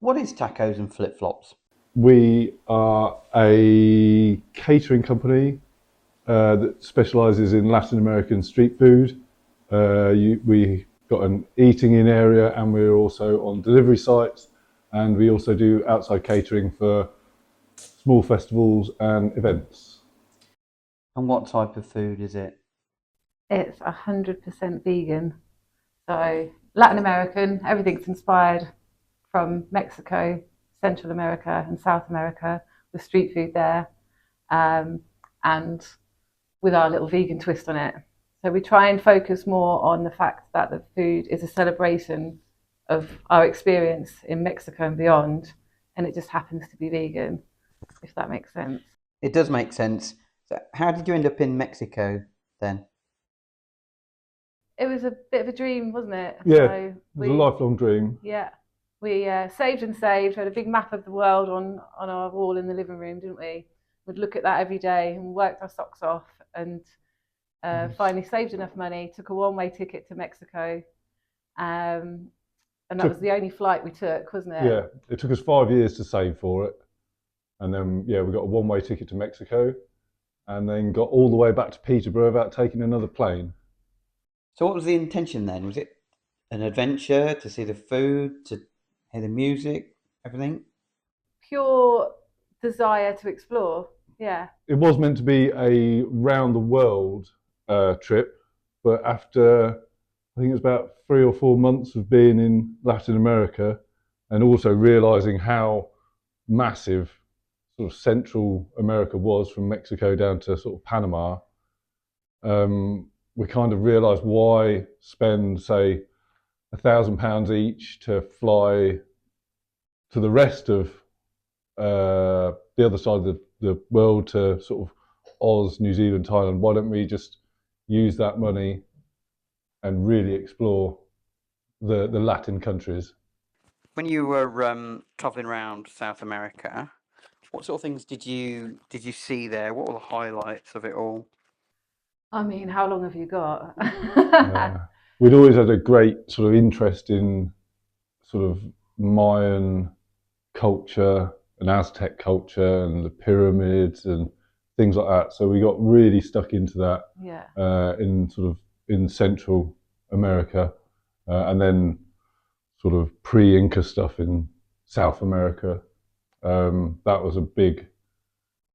What is Tacos and Flipflops? We are a catering company that specialises in Latin American street food. We got an eating in area, and we're also on delivery sites, and we also do outside catering for small festivals and events. And what type of food is it? It's 100% vegan. So Latin American, everything's inspired from Mexico, Central America, and South America, with street food there, um, and with our little vegan twist on it. So we try and focus more on the fact that the food is a celebration of our experience in Mexico and beyond, and it just happens to be vegan, if that makes sense. It does make sense. So how did you end up in Mexico then? It was a bit of a dream, wasn't it? Yeah, it So was a lifelong dream. yeah, we saved and saved. We had a big map of the world on our wall in the living room, didn't we? We'd look at that every day and worked our socks off, and finally saved enough money, took a one-way ticket to Mexico, and that was the only flight we took, wasn't it? Yeah, it took us 5 years to save for it, and then we got a one-way ticket to Mexico, and then got all the way back to Peterborough without taking another plane. So what was the intention then? Was it an adventure to see the food, to hear the music, everything? Pure desire to explore. Yeah. It was meant to be a round the world trip, but after I think it was about 3 or 4 months of being in Latin America, and also realizing how massive sort of Central America was from Mexico down to sort of Panama, we kind of realized why spend, say, £1,000 each to fly to the rest of the other side of the world, to sort of Oz, New Zealand, Thailand. Why don't we just use that money and really explore the Latin countries? When you were traveling around South America, what sort of things did you see there? What were the highlights of it all? I mean, how long have you got? We'd always had a great sort of interest in sort of Mayan culture and Aztec culture and the pyramids and things like that. So we got really stuck into that Yeah. in sort of in Central America, and then sort of pre-Inca stuff in South America. That was a big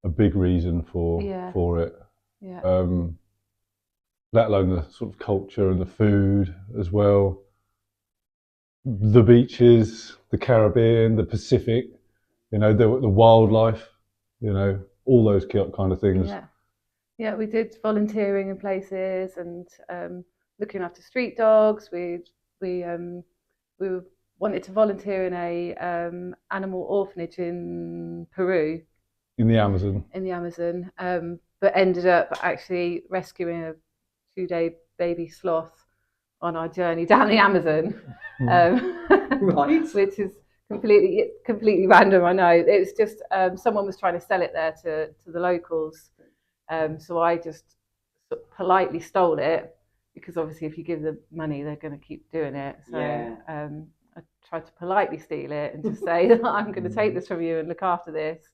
reason Yeah. for it. Yeah. Let alone the sort of culture and the food as well. The beaches, the Caribbean, the Pacific, the wildlife, all those kind of things. Yeah. Yeah, we did volunteering in places, and looking after street dogs. We wanted to volunteer in a animal orphanage in Peru, In the Amazon. but ended up actually rescuing a 2-day baby sloth on our journey down the Amazon, Right. which is completely random. I know it was just someone was trying to sell it there to the locals, so I just politely stole it, because obviously if you give the money, they're going to keep doing it. So Yeah. I tried to politely steal it and just say that I'm going to take this from you and look after this.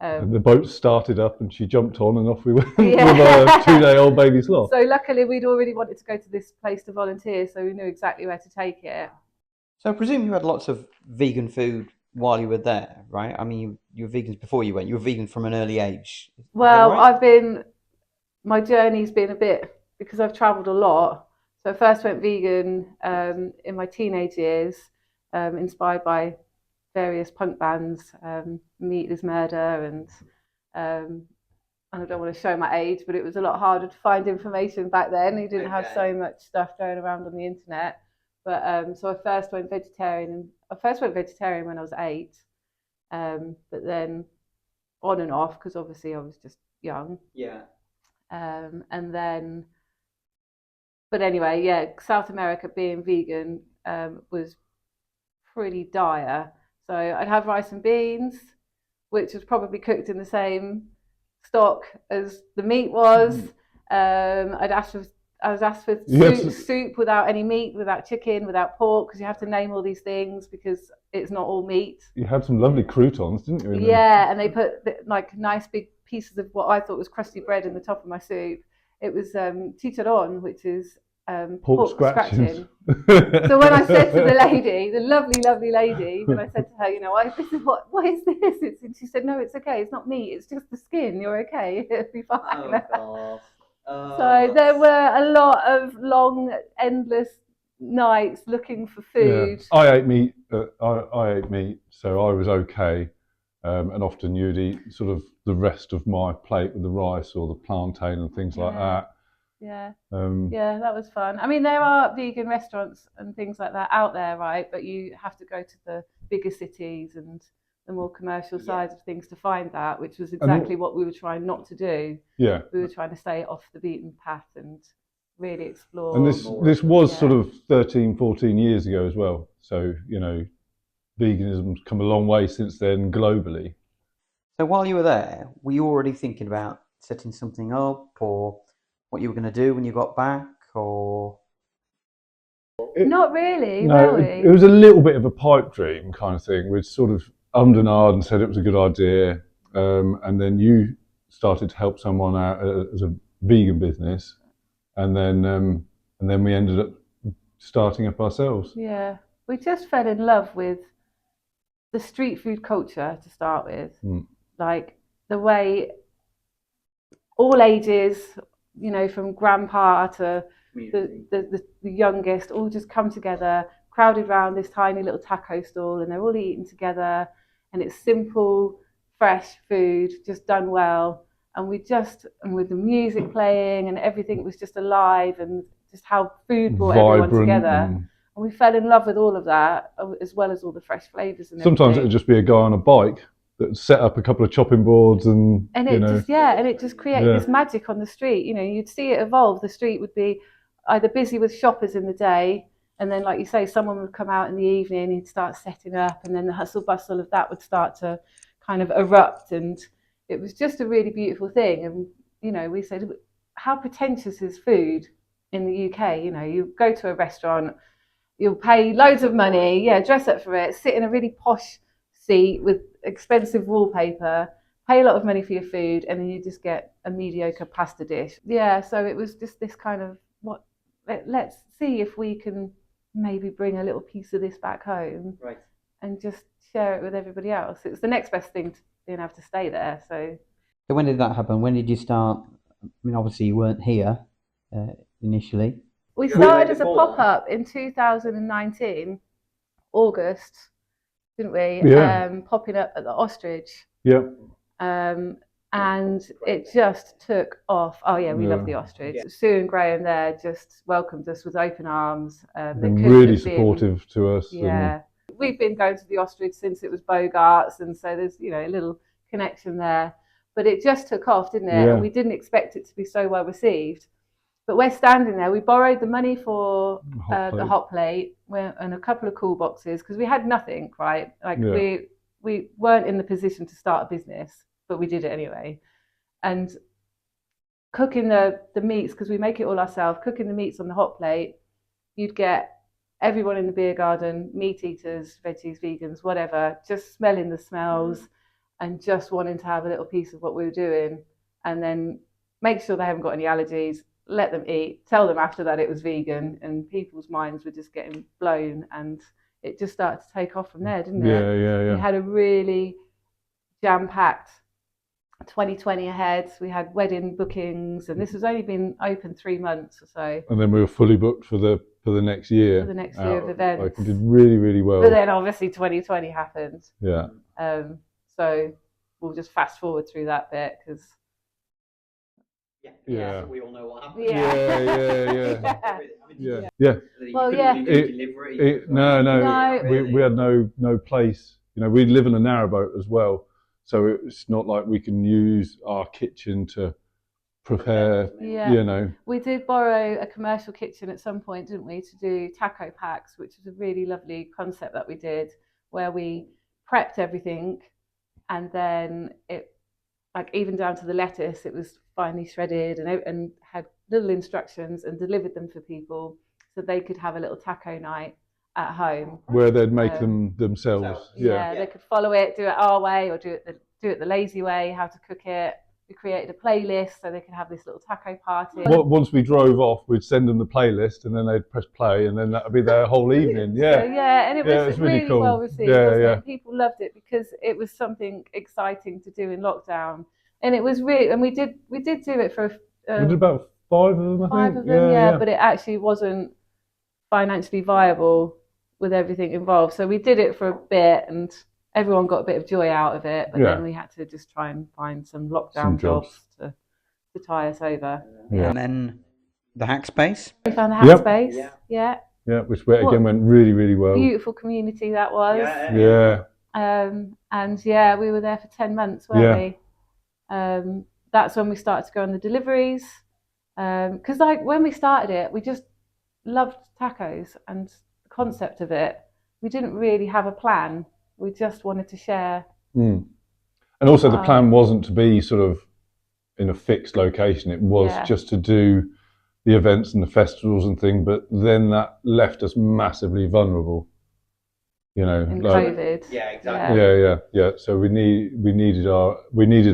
And the boat started up and she jumped on and off we went Yeah. with a 2-day-old baby sloth. So luckily we'd already wanted to go to this place to volunteer, so we knew exactly where to take it. So I presume you had lots of vegan food while you were there, right? I mean, you were vegans before you went. You were vegan from an early age. Is that Well, right? my journey's been a bit, because I've travelled a lot. So I first went vegan in my teenage years, inspired by various punk bands, Meat is Murder, um, and I don't want to show my age, but it was a lot harder to find information back then. You didn't have so much stuff going around on the internet. But so I first went vegetarian. I first went vegetarian when I was 8, but then on and off, because obviously I was just young. Yeah. And then, but anyway, yeah, South America being vegan was pretty dire. So I'd have rice and beans, which was probably cooked in the same stock as the meat was. I'd I was asked for Yes. soup without any meat, without chicken, without pork, because you have to name all these things because it's not all meat. You had some lovely croutons, didn't you? Yeah, and they put like nice big pieces of what I thought was crusty bread in the top of my soup. It was chicharron, which is pork scratching. So when I said to the lady, the lovely, lovely lady, when I said to her, this is what is this? And she said, no, it's okay. It's not meat. It's just the skin. You're okay. It'll be fine. Oh, gosh. So there were a lot of long, endless nights looking for food. Yeah. I ate meat. I ate meat, so I was okay. And often you'd eat sort of the rest of my plate with the rice or the plantain and things like that. Yeah. Yeah, that was fun. I mean, there are vegan restaurants and things like that out there, right? But you have to go to the bigger cities and the more commercial side of things to find that, which was exactly what we were trying not to do. Yeah. We were trying to stay off the beaten path and really explore. And this was sort of 13, 14 years ago as well. So, veganism's come a long way since then globally. So while you were there, were you already thinking about setting something up or what you were going to do when you got back, or? Not really, no, were we? It was a little bit of a pipe dream kind of thing. We'd sort of ummed and ahed and said it was a good idea. And then you started to help someone out as a vegan business. And then we ended up starting up ourselves. Yeah, we just fell in love with the street food culture to start with. Like the way all ages, from grandpa to the youngest, all just come together, crowded around this tiny little taco stall, and they're all eating together, and it's simple, fresh food, just done well. And with the music playing and everything was just alive, and just how food brought everyone together. And we fell in love with all of that, as well as all the fresh flavours and sometimes everything. it would just be a guy on a bike that set up a couple of chopping boards and it just created this magic on the street. You'd see it evolve. The street would be either busy with shoppers in the day, and then, like you say, someone would come out in the evening, he'd start setting up, and then the hustle bustle of that would start to kind of erupt, and it was just a really beautiful thing. And we said, how pretentious is food in the UK? You go to a restaurant, you'll pay loads of money, dress up for it, sit in a really posh seat with expensive wallpaper, pay a lot of money for your food, and then you just get a mediocre pasta dish. So it was just this kind of, let's see if we can maybe bring a little piece of this back home, right, and just share it with everybody else. It was the next best thing to being able to stay there. So when did that happen? When did you start? I mean, obviously you weren't here initially. We started as a pop-up in 2019, August, didn't we? Yeah. Popping up at the Ostrich. Yeah. And it just took off. Oh yeah, we love the Ostrich. Yeah. Sue and Graham there just welcomed us with open arms. Been really supportive to us. Yeah. We've been going to the Ostrich since it was Bogart's, and so there's a little connection there. But it just took off, didn't it? Yeah. And we didn't expect it to be so well received. But we're standing there. We borrowed the money for the hot plate and a couple of cool boxes because we had nothing, right? We weren't in the position to start a business, but we did it anyway. And cooking the meats, because we make it all ourselves, cooking the meats on the hot plate, you'd get everyone in the beer garden, meat eaters, veggies, vegans, whatever, just smelling the smells and just wanting to have a little piece of what we were doing, and then make sure they haven't got any allergies, let them eat, tell them after that it was vegan, and people's minds were just getting blown, and it just started to take off from there, didn't it? Yeah. We had a really jam-packed 2020 ahead. We had wedding bookings, and this has only been open 3 months or so. And then we were fully booked for the next year. For the next year of events. Like, we did really, really well. But then obviously 2020 happened. Yeah. So we'll just fast forward through that bit because. Yeah. We all know what happened. Yeah. Well, yeah. No. We had no place. We live in a narrowboat as well, so it's not like we can use our kitchen to prepare. We did borrow a commercial kitchen at some point, didn't we, to do taco packs, which was a really lovely concept that we did, where we prepped everything and then it like even down to the lettuce, it was finely shredded and had little instructions and delivered them for people so they could have a little taco night at home. Where they'd make them themselves. Yeah, they could follow it, do it our way, or do it the lazy way, how to cook it. We created a playlist so they could have this little taco party. Once we drove off, we'd send them the playlist, and then they'd press play, and then that would be their whole evening. Yeah, so, and it was really cool. well received. It? People loved it because it was something exciting to do in lockdown, and it was really. And we did do it for. We did about 5 of them, I think. 5 of them, but it actually wasn't financially viable with everything involved. So we did it for a bit, and everyone got a bit of joy out of it, but then we had to just try and find some lockdown jobs to tie us over. And then the hack space. We found the hack space. Yeah, which again went really, really well. Beautiful community that was. And we were there for 10 months, weren't we? That's when we started to go on the deliveries. Because like when we started it, we just loved tacos and the concept of it. We didn't really have a plan. We just wanted to share. And also the plan wasn't to be sort of in a fixed location. It was just to do the events and the festivals and things, but then that left us massively vulnerable. You know, in COVID. Yeah, exactly. Yeah. So we needed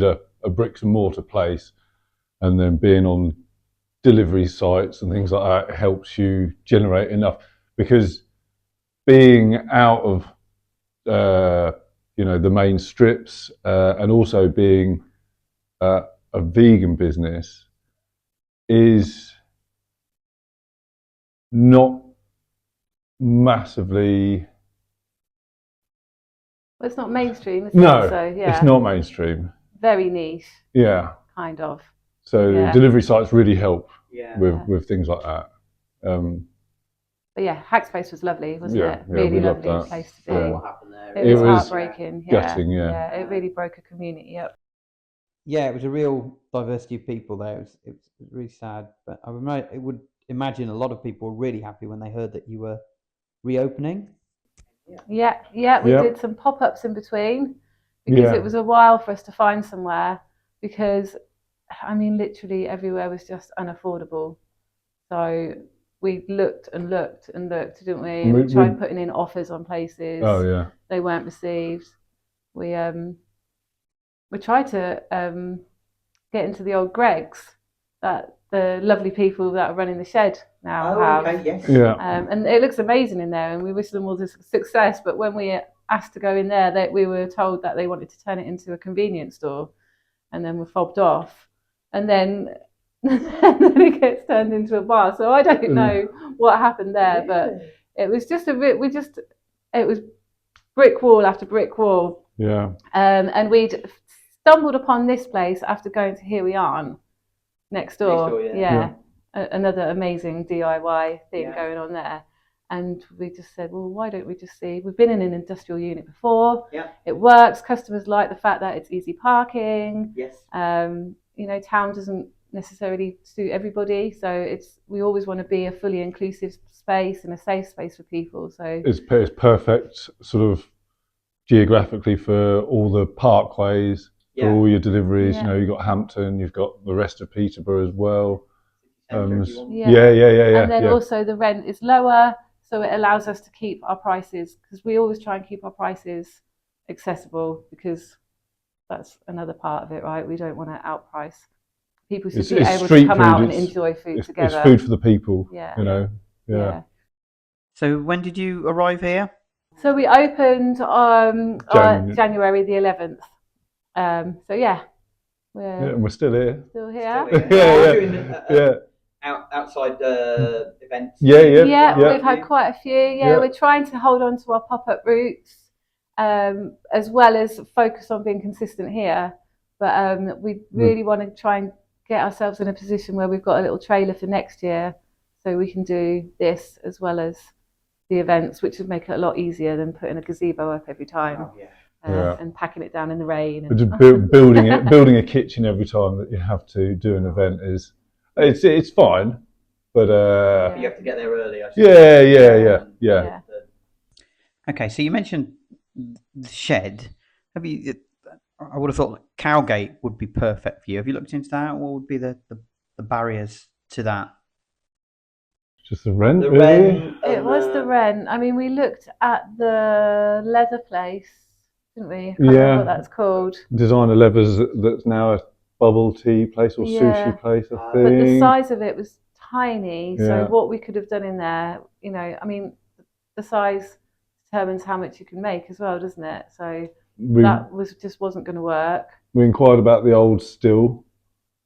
a bricks and mortar place, and then being on delivery sites and things like that helps you generate enough, because being out of the main strips and also being a vegan business is not massively. Well, it's not mainstream, is it? No, so, it's not mainstream. Very niche. Yeah. Kind of. So delivery sites really help with things like that. But Hackspace was lovely, wasn't it? Really lovely place to be. What happened there? It was heartbreaking. Gutting, it really broke a community up. Yeah, it was a real diversity of people there. It was really sad, but I would imagine a lot of people were really happy when they heard that you were reopening. We did some pop-ups in between because it was a while for us to find somewhere, because I mean literally everywhere was just unaffordable. So we looked and looked and looked, didn't we? And we tried putting in offers on places. Oh yeah. They weren't received. We tried to get into the old Greg's that the lovely people that are running the shed now have. Okay, yes. Yeah. And it looks amazing in there, and we wish them all the success. But when we asked to go in there, we were told that they wanted to turn it into a convenience store, and then we're fobbed off. And then it gets turned into a bar. So I don't know what happened there, but it was just it was brick wall after brick wall. Yeah. And we'd stumbled upon this place after going to Here We Aren't next door. Another amazing DIY thing going on there. And we just said, well, why don't we just see? We've been in an industrial unit before. Yeah. It works. Customers like the fact that it's easy parking. Yes. Town doesn't necessarily suit everybody, so we always want to be a fully inclusive space and a safe space for people. So it's perfect sort of geographically for all the parkways, for all your deliveries. You've got Hampton, you've got the rest of Peterborough as well. And then also the rent is lower, so it allows us to keep our prices, because we always try and keep our prices accessible, because that's another part of it, right? We don't want to outprice. People should be able to come out and enjoy food together. It's food for the people. Yeah. So when did you arrive here? So we opened January the 11th. And we're still here. Still here. Outside events. We've had quite a few. We're trying to hold on to our pop-up roots, as well as focus on being consistent here. But we really want to try and get ourselves in a position where we've got a little trailer for next year, so we can do this as well as the events, which would make it a lot easier than putting a gazebo up every time. And packing it down in the rain. But just building a kitchen every time that you have to do an event it's fine, but you have to get there early. I suppose. Yeah. Okay, so you mentioned the shed. I would have thought that Cowgate would be perfect for you. Have you looked into that? What would be the barriers to that? Just the rent, The really. rent. It was the rent. I mean, we looked at the leather place, didn't we? I can't remember what that's called. Designer Levers, that's now a bubble tea place or Yeah. sushi place, I But the think. size of it was tiny. So Yeah. what we could have done in there, you know, I mean, the size determines how much you can make as well, doesn't it? So that just wasn't going to work. We inquired about the old still,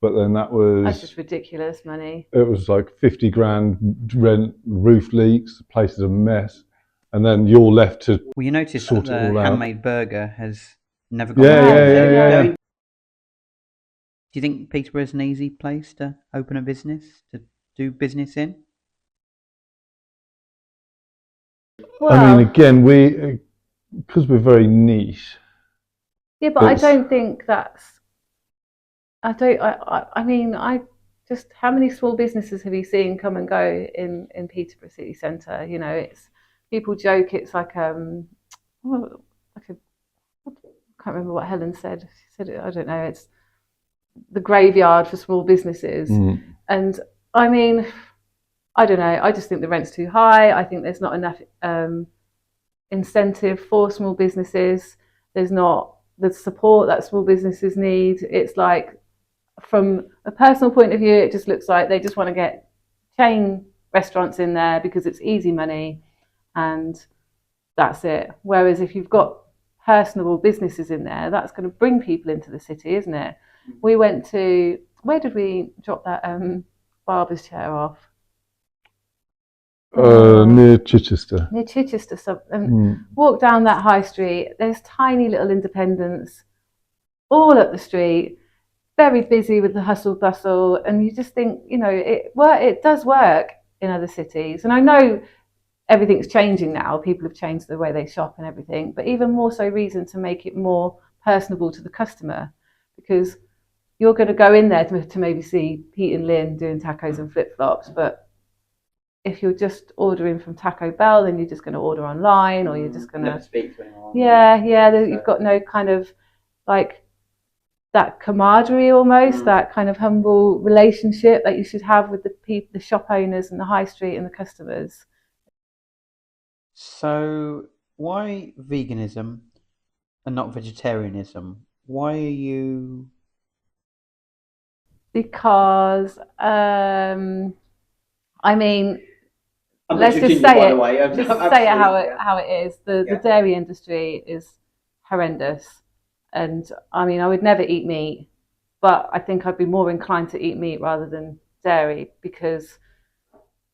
but then That's just ridiculous money. it was like 50 grand rent, roof leaks, the place is a mess, and then you're left to Well, you notice that sort it the all out. handmade burger has never gone Yeah, back. yeah. Do you think Peterborough is an easy place to open a business, to do business in? Well, I mean, again, because we're very niche. yeah, but I don't think that's. I don't. I mean, I just. How many small businesses have you seen come and go in Peterborough city centre? You know, it's people joke it's like like a. I can't remember what Helen said. She said I don't know. It's the graveyard for small businesses, and I mean, I don't know. I just think the rent's too high. I think there's not enough incentive for small businesses. There's not the support that small businesses need. It's like, from a personal point of view, it just looks like they just want to get chain restaurants in there because it's easy money and that's it. Whereas if you've got personable businesses in there, that's going to bring people into the city, isn't it? We went to, where did we drop that barber's chair off? Near Chichester. Near Chichester. Walk down that high street, there's tiny little independents all up the street, very busy with the hustle bustle, and you just think, you know, it does work in other cities. And I know everything's changing now, people have changed the way they shop and everything, but even more so reason to make it more personable to the customer, because you're going to go in there to maybe see Pete and Lynn doing tacos and flip-flops, but if you're just ordering from Taco Bell, then you're just going to order online, or you're just going to speak to anyone. You've got no kind of like that camaraderie, almost that kind of humble relationship that you should have with the shop owners and the high street and the customers. So why veganism and not vegetarianism? Why are you? Because I mean, let's just say it. Just say it how it is. The dairy industry is horrendous, and I mean, I would never eat meat, but I think I'd be more inclined to eat meat rather than dairy, because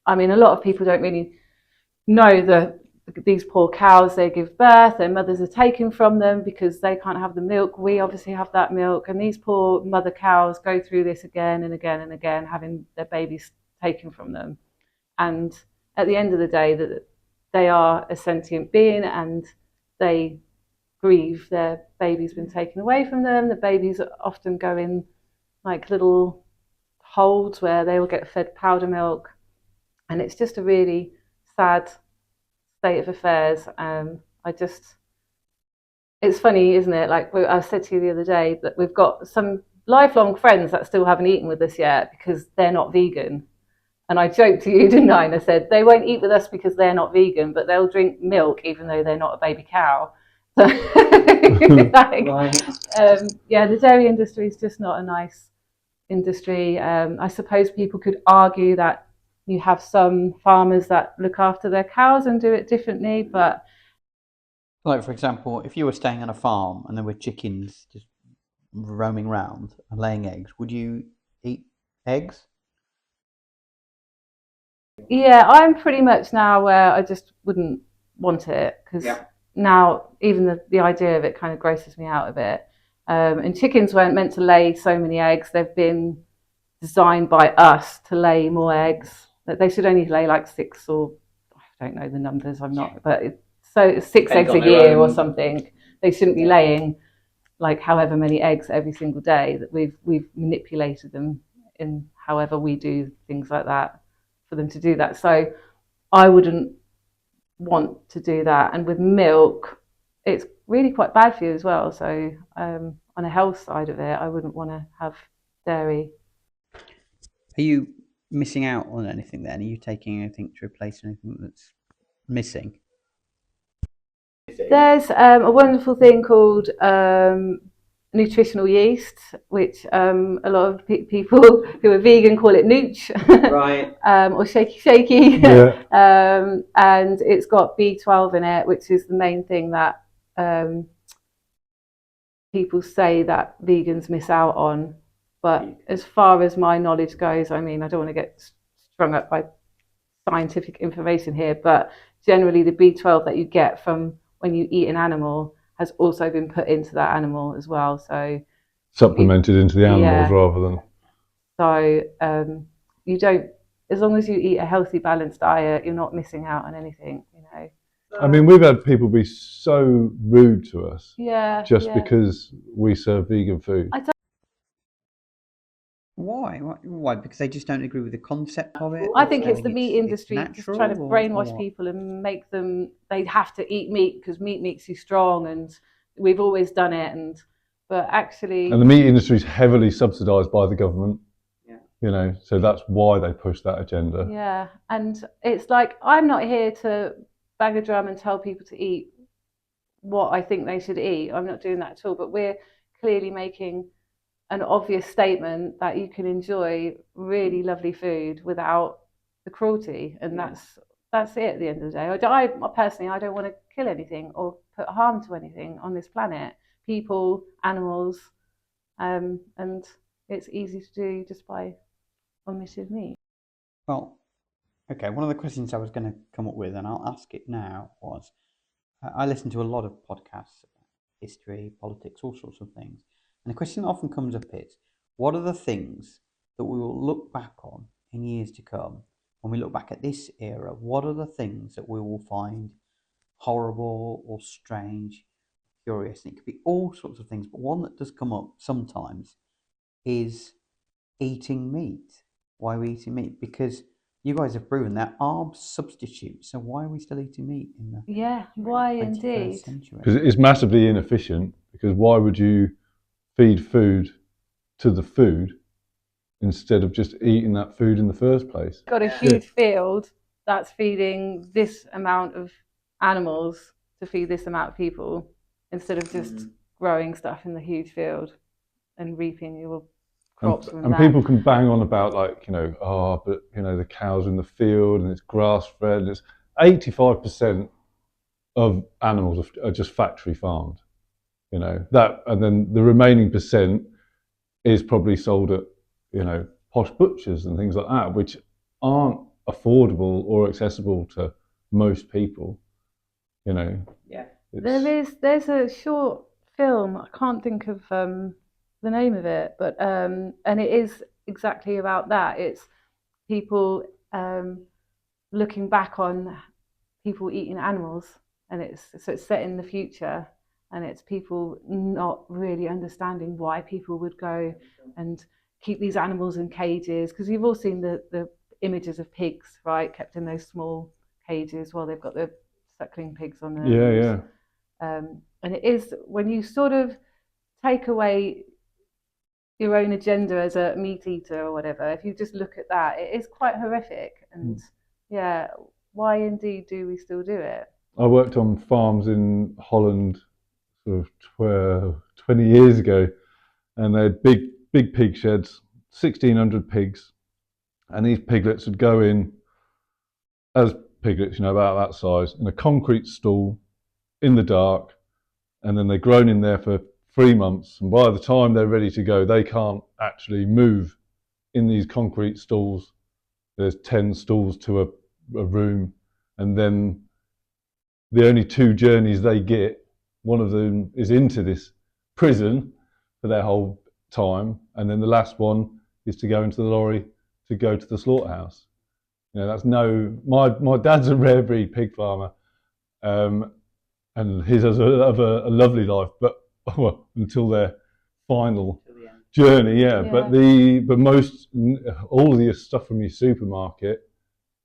I mean, a lot of people don't really know that these poor cows, they give birth, their mothers are taken from them because they can't have the milk. We obviously have that milk, and these poor mother cows go through this again and again and again, having their babies taken from them. And at the end of the day, that they are a sentient being, and they grieve their baby's been taken away from them. The babies often go in like little holds where they will get fed powder milk, and it's just a really sad state of affairs. It's funny, isn't it? Like I said to you the other day, that we've got some lifelong friends that still haven't eaten with us yet because they're not vegan. And I joked to you, didn't I? And I said, they won't eat with us because they're not vegan, but they'll drink milk even though they're not a baby cow. So, the dairy industry is just not a nice industry. I suppose people could argue that you have some farmers that look after their cows and do it differently, but... Like, for example, if you were staying on a farm and there were chickens just roaming around and laying eggs, would you eat eggs? Yeah, I'm pretty much now where I just wouldn't want it, because now even the idea of it kind of grosses me out a bit. And chickens weren't meant to lay so many eggs. They've been designed by us to lay more eggs. They should only lay like 6, or I don't know the numbers, I'm not, but so 6 eggs a year or something. They shouldn't be laying like however many eggs every single day. That we've manipulated them in however we do things like that for them to do that. So I wouldn't want to do that. And with milk, it's really quite bad for you as well. So on a health side of it, I wouldn't want to have dairy. Are you missing out on anything then? Are you taking anything to replace anything that's missing? There's a wonderful thing called nutritional yeast, which a lot of people who are vegan call it nooch, Right. or shaky. Yeah. And it's got B12 in it, which is the main thing that people say that vegans miss out on. But as far as my knowledge goes, I mean, I don't want to get strung up by scientific information here, but generally the B12 that you get from when you eat an animal has also been put into that animal as well. So Supplemented into the animals yeah. rather than. So you don't, as long as you eat a healthy, balanced diet, you're not missing out on anything, you know. I mean, we've had people be so rude to us just Yeah. because we serve vegan food. Why? Why? Because they just don't agree with the concept of it? I think it's the meat industry just natural, trying to brainwash or people and make them, they have to eat meat because meat makes you strong, and we've always done it. But actually, And the meat industry is heavily subsidised by the government. Yeah. You know, so that's why they push that agenda. yeah, and it's like, I'm not here to bang a drum and tell people to eat what I think they should eat. I'm not doing that at all. But we're clearly making an obvious statement that you can enjoy really lovely food without the cruelty, and that's it at the end of the day. I personally, I don't want to kill anything or put harm to anything on this planet, people, animals, and it's easy to do just by omitted meat. well, okay. One of the questions I was going to come up with, and I'll ask it now, was I listen to a lot of podcasts about history, politics, all sorts of things. And the question that often comes up is, what are the things that we will look back on in years to come? When we look back at this era, what are the things that we will find horrible or strange, curious? And it could be all sorts of things, but one that does come up sometimes is eating meat. Why are we eating meat? Because you guys have proven that arbs substitute. So why are we still eating meat in the Why 21st indeed? century? Because it's massively inefficient. Because why would you feed food to the food instead of just eating that food in the first place? Got a huge field that's feeding this amount of animals to feed this amount of people, instead of just growing stuff in the huge field and reaping your crops from that. And people can bang on about, like, you know, but you know, the cows in the field and it's grass fed. It's 85% of animals are just factory farmed. You know that, and then the remaining percent is probably sold at, you know, posh butchers and things like that, which aren't affordable or accessible to most people. You know. Yeah. There's a short film, I can't think of the name of it, but and it is exactly about that. It's people looking back on people eating animals, and it's set in the future, and it's people not really understanding why people would go and keep these animals in cages, because you've all seen the images of pigs, right, kept in those small cages while they've got the suckling pigs on them. Yeah. And it is, when you sort of take away your own agenda as a meat eater or whatever, if you just look at that, it is quite horrific. And yeah, why indeed do we still do it? I worked on farms in Holland sort of 20 years ago, and they had big pig sheds, 1,600 pigs, and these piglets would go in as piglets, you know, about that size, in a concrete stall in the dark, and then they're grown in there for 3 months, and by the time they're ready to go, they can't actually move in these concrete stalls. There's 10 stalls to a room, and then the only 2 journeys they get, one of them is into this prison for their whole time, and then the last one is to go into the lorry to go to the slaughterhouse. You know, that's my dad's a rare breed pig farmer, and his has a lovely life, but well, until their final journey, yeah. But most, all of the stuff from your supermarket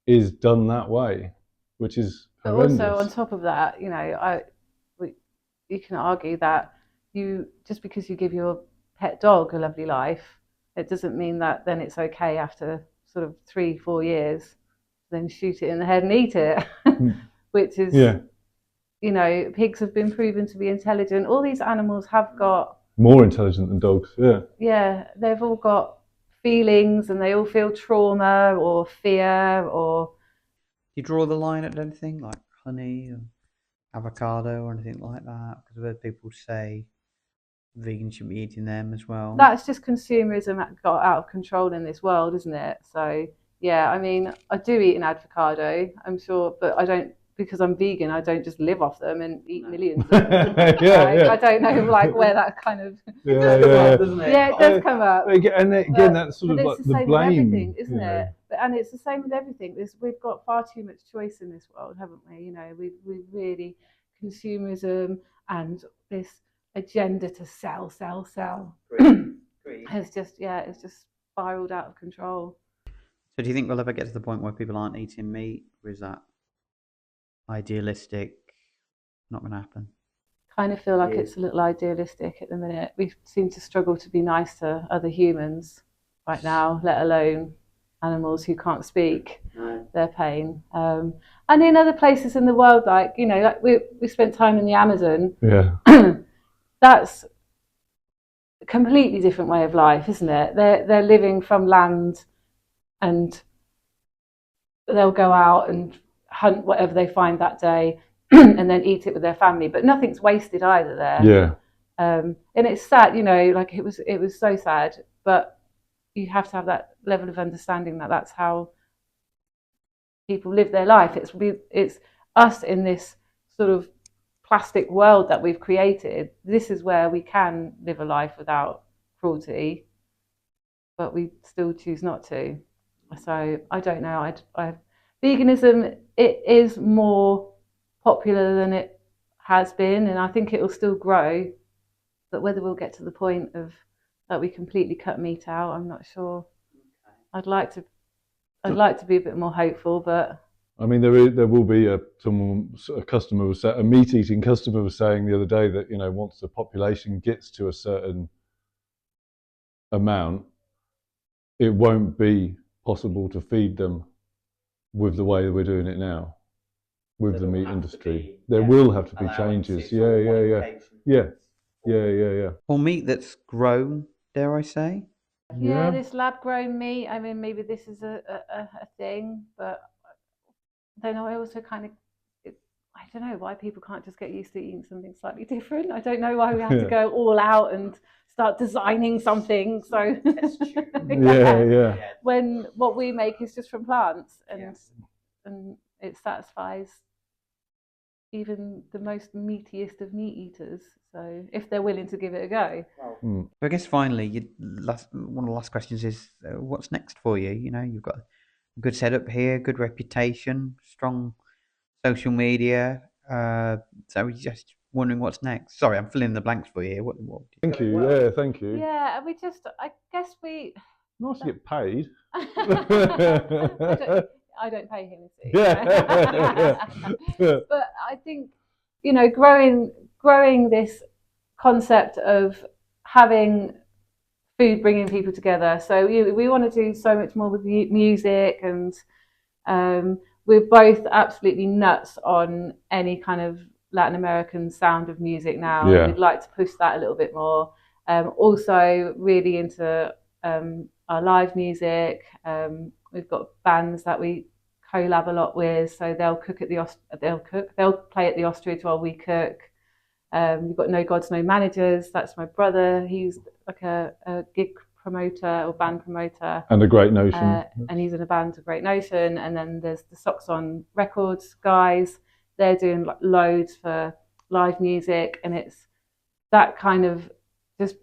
is done that way, which is horrendous. But also on top of that, you know, you can argue that just because you give your pet dog a lovely life, it doesn't mean that then it's okay after sort of 3-4 years, then shoot it in the head and eat it, which is, you know, pigs have been proven to be intelligent. All these animals have got more intelligent than dogs. Yeah, they've all got feelings and they all feel trauma or fear or. Do you draw the line at anything like honey or avocado or anything like that? Because I've heard people say vegans should be eating them as well. That's just consumerism that got out of control in this world, isn't it? So yeah, I mean, I do eat an avocado, I'm sure, but I don't, because I'm vegan, I don't just live off them and eat millions of them. I don't know, like, where that kind of it does come up. And again, that's sort of like the blame, everything, isn't it? And it's the same with everything. We've got far too much choice in this world, haven't we? You know, we really, consumerism and this agenda to sell has just it's just spiraled out of control. So do you think we'll ever get to the point where people aren't eating meat, or is that idealistic, not going to happen? Kind of feel like it's a little idealistic at the minute. We seem to struggle to be nice to other humans right now, let alone animals who can't speak their pain. And in other places in the world, like, you know, like we spent time in the Amazon. That's a completely different way of life, isn't it? They're living from land, and they'll go out and hunt whatever they find that day and then eat it with their family, but nothing's wasted either there. And it's sad, you know, like it was so sad, but you have to have that level of understanding that that's how people live their life. It's us in this sort of plastic world that we've created. This is where we can live a life without cruelty, but we still choose not to. So I don't know. Veganism, it is more popular than it has been, and I think it will still grow. But whether we'll get to the point of that we completely cut meat out, I'm not sure. I'd like to be a bit more hopeful, but I mean, there will be a customer was a meat eating customer was saying the other day that, you know, once the population gets to a certain amount, it won't be possible to feed them with the way that we're doing it now with the meat industry. There will have to be changes. Or meat that's grown, dare I say? This lab grown meat. I mean, maybe this is a thing, but then I also kind of, I don't know why people can't just get used to eating something slightly different. I don't know why we have to go all out and start designing something. So when what we make is just from plants, and it satisfies even the most meatiest of meat eaters. So if they're willing to give it a go. I guess finally, one of the last questions is, what's next for you? You know, you've got a good setup here, good reputation, strong social media. So we're just wondering what's next. Sorry, I'm filling in the blanks for you. What thank you. Thank you. Yeah, we just, I guess we. Nice to get paid. I don't pay him, see. But I think, you know, growing this concept of having food bringing people together. So we want to do so much more with music, and we're both absolutely nuts on any kind of Latin American sound of music now. We'd like to push that a little bit more. Also really into our live music. We've got bands that we collab a lot with, so they'll play at the ostrich while we cook. We've got No Gods, No Managers. That's my brother. He's like a gig promoter or band promoter. And A Great Notion. And he's in a band, A Great Notion. And then there's the Socks On Records guys. They're doing like loads for live music, and it's that kind of just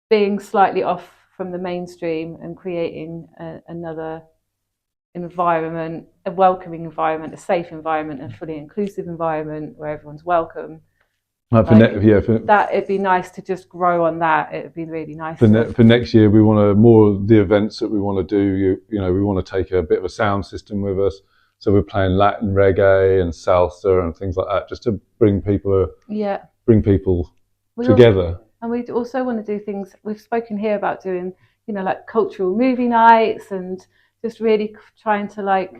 being slightly off from the mainstream and creating another environment, a welcoming environment, a safe environment, a fully inclusive environment where everyone's welcome. That it'd be nice to just grow on that. It'd be really nice. For next year, we want to more of the events that we want to do. You know, we want to take a bit of a sound system with us. So we're playing Latin reggae and salsa and things like that, just to bring people together. And we also want to do things, we've spoken here about doing, you know, like cultural movie nights and just really trying to like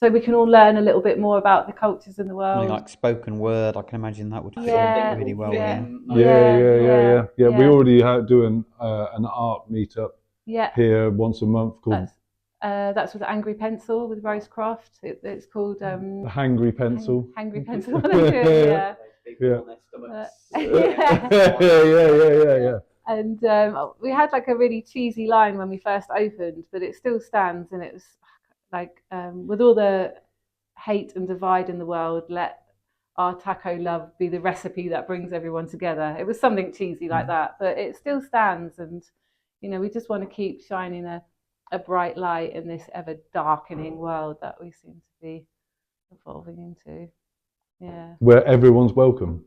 so we can all learn a little bit more about the cultures in the world. Like spoken word, I can imagine that would fit really well in. Yeah. We already do an art meetup here once a month called. That's with Angry Pencil with Rose Croft. It's called the Hangry Pencil. Hangry Pencil. Yeah. And we had like a really cheesy line when we first opened, but it still stands, and it was like, with all the hate and divide in the world, let our taco love be the recipe that brings everyone together. It was something cheesy like that, but it still stands, and you know, we just want to keep shining a bright light in this ever darkening world that we seem to be evolving into. Yeah. Where everyone's welcome.